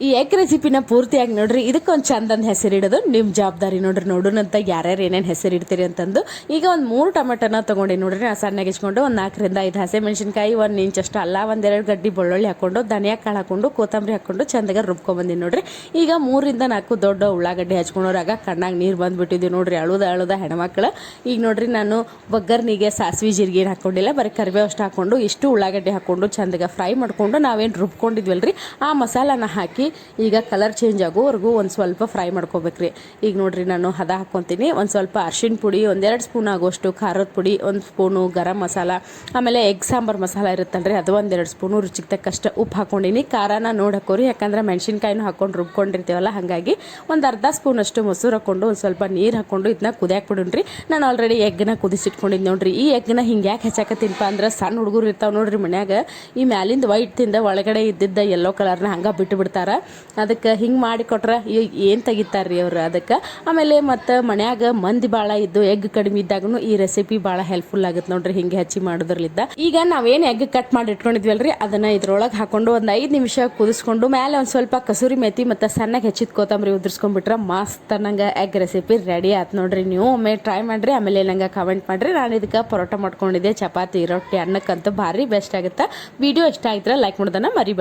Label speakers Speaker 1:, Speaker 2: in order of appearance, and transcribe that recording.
Speaker 1: ಈ ಎಗ್ ರೆಸಿಪಿನ ಪೂರ್ತಿಯಾಗಿ ನೋಡ್ರಿ. ಇದಕ್ಕೊಂದು ಚಂದನ ಹೆಸರಿಡೋದು ನಿಮ್ಮ ಜವಾಬ್ದಾರಿ ನೋಡ್ರಿ. ನೋಡೋಣಂತ ಯಾರ್ಯಾರು ಏನೇನು ಹೆಸರಿಡ್ತೀರಿ ಅಂತಂದು. ಈಗ ಒಂದು 3 ಟೊಮೆಟೊನ ತೊಗೊಂಡು ನೋಡ್ರಿ. ನಾನು ಸಣ್ಣಗೆ ಹೆಚ್ಕೊಂಡು ಒಂದು 4ರಿಂದ 5 ಹಸಿಮೆಣಸಿನ್ಕಾಯಿ, 1 ಇಂಚಷ್ಟು ಅಲ್ಲ, 1-2 ಗಡ್ಡಿ ಬೆಳ್ಳುಳ್ಳಿ ಹಾಕೊಂಡು, ಧನಿಯಾ ಕಾಳು ಹಾಕೊಂಡು, ಕೊತ್ತಂಬರಿ ಹಾಕೊಂಡು ಚಂದಗೆ ರುಬ್ಕೊಂಬಂದಿನಿ ನೋಡ್ರಿ. ಈಗ 3ರಿಂದ 4 ದೊಡ್ಡ ಉಳ್ಳಾಗಡ್ಡಿ ಹಚ್ಕೊಂಡೋರಾಗ ಕಣ್ಣಾಗ ನೀರು ಬಂದುಬಿಟ್ಟಿದ್ವಿ ನೋಡ್ರಿ. ಅಳುದ ಹೆಣ್ಮಕ್ಳು. ಈಗ ನೋಡ್ರಿ ನಾನು ಒಗ್ಗರ್ನಿಗೆ ಸಾಸಿವೆ ಜೀರಿಗೆ ಏನು ಹಾಕೊಂಡಿಲ್ಲ, ಬರೀ ಕರಿಬೇವು ಅಷ್ಟು ಹಾಕೊಂಡು ಇಷ್ಟು ಉಳ್ಳಾಗಡ್ಡಿ ಹಾಕೊಂಡು ಚಂದಗೆ ಫ್ರೈ ಮಾಡಿಕೊಂಡು ನಾವೇನು ರುಬ್ಕೊಂಡಿದ್ವಲ್ರಿ ಆ ಮಸಾಲಾನ ಹಾಕಿ ಈಗ ಕಲರ್ ಚೇಂಜ್ ಆಗೋವರೆಗೂ ಒಂದು ಸ್ವಲ್ಪ ಫ್ರೈ ಮಾಡ್ಕೋಬೇಕ್ರಿ. ಈಗ ನೋಡ್ರಿ ನಾನು ಹದ ಹಾಕ್ಕೊತೀನಿ. ಒಂದು ಸ್ವಲ್ಪ ಅರ್ಶಿಣ ಪುಡಿ, 1-2 ಸ್ಪೂನ್ ಆಗೋಷ್ಟು ಖಾರದ ಪುಡಿ, 1 ಸ್ಪೂನು ಗರಂ ಮಸಾಲ, ಆಮೇಲೆ ಎಗ್ ಸಾಂಬಾರು ಮಸಾಲ ಇರುತ್ತಲ್ರಿ ಅದು 1-2 ಸ್ಪೂನು, ರುಚಿಗೆ ತಕ್ಕಷ್ಟು ಉಪ್ಪು ಹಾಕೊಂಡಿನಿ. ಖಾರನ ನೋಡಿ ಹಾಕೋರಿ, ಯಾಕಂದ್ರೆ ಮೆಣಸಿನ್ಕಾಯಿನೂ ಹಾಕೊಂಡು ರುಬ್ಕೊಂಡಿರ್ತೀವಲ್ಲ, ಹಾಗಾಗಿ ಒಂದು ಅರ್ಧ ಸ್ಪೂನ್ ಅಷ್ಟು ಮೊಸರು ಹಾಕೊಂಡು ಒಂದು ಸ್ವಲ್ಪ ನೀರು ಹಾಕೊಂಡು ಇದನ್ನ ಕುದಿಯಾಕೆ ಬಿಡೋಣ್ರಿ. ನಾನು ಆಲ್ರೆಡಿ ಎಗ್ನ ಕುದಿಸಿಟ್ಕೊಂಡಿದ್ದು ನೋಡ್ರಿ. ಈ ಎಗ್ನ ಹಿಂಗೆ ಯಾಕೆ ಹೆಚ್ಚಾಕತ್ತೀನಪ್ಪ ಅಂದ್ರೆ ಸಣ್ಣ ಹುಡುಗರು ಇರ್ತಾವೆ ನೋಡ್ರಿ ಮನ್ಯಾಗ, ಈ ಮ್ಯಾಲಿಂದ ವೈಟ್ ತಿಂದ ಒಳಗಡೆ ಇದ್ದಿದ್ದ ಯೆಲ್ಲೋ ಕಲರ್ನ ಹಂಗೆ ಬಿಟ್ಟು ಬಿಡ್ತಾರೆ. ಅದಕ್ಕೆ ಹಿಂಗೆ ಮಾಡಿಕೊಟ್ರೆ ಏನು ತೆಗಿತಾರ್ರಿ ಅವ್ರು. ಅದಕ್ಕೆ ಆಮೇಲೆ ಮತ್ತು ಮನ್ಯಾಗ ಮಂದಿ ಭಾಳ ಇದ್ದು ಎಗ್ ಕಡಿಮೆ ಇದ್ದಾಗೂ ಈ ರೆಸಿಪಿ ಭಾಳ ಹೆಲ್ಪ್ಫುಲ್ ಆಗುತ್ತೆ ನೋಡ್ರಿ, ಹಿಂಗೆ ಹಚ್ಚಿ ಮಾಡೋದ್ರಲ್ಲಿದ್ದ. ಈಗ ನಾವೇನು ಎಗ್ ಕಟ್ ಮಾಡಿ ಇಟ್ಕೊಂಡಿದ್ವಲ್ರಿ ಅದನ್ನು ಇದ್ರೊಳಗೆ ಹಾಕೊಂಡು ಒಂದು 5 ನಿಮಿಷ ಕುದಿಸ್ಕೊಂಡು ಮೇಲೆ ಒಂದು ಸ್ವಲ್ಪ ಕಸೂರಿ ಮೇಥಿ ಮತ್ತು ಸಣ್ಣಗೆ ಹೆಚ್ಚಿದ ಕೊತ್ತಂಬರಿ ಉದುರಿಸ್ಕೊಂಡ್ಬಿಟ್ರೆ ಮಸ್ತ್ ನಂಗೆ ಎಗ್ ರೆಸಿಪಿ ರೆಡಿ ಆಯ್ತು ನೋಡ್ರಿ. ನೀವು ಒಮ್ಮೆ ಟ್ರೈ ಮಾಡಿರಿ, ಆಮೇಲೆ ನಂಗೆ ಕಮೆಂಟ್ ಮಾಡಿರಿ. ನಾನು ಇದಕ್ಕೆ ಪರೋಟ ಮಾಡ್ಕೊಂಡಿದ್ದೆ, ಚಪಾತಿ, ರೊಟ್ಟಿ, ಅನ್ನಕ್ಕಂತೂ ಭಾರಿ ಬೆಸ್ಟ್ ಆಗುತ್ತೆ. ವಿಡಿಯೋ ಇಷ್ಟ ಆಗಿದ್ರೆ ಲೈಕ್ ಮಾಡೋದನ್ನು ಮರಿಬೇಡಿ.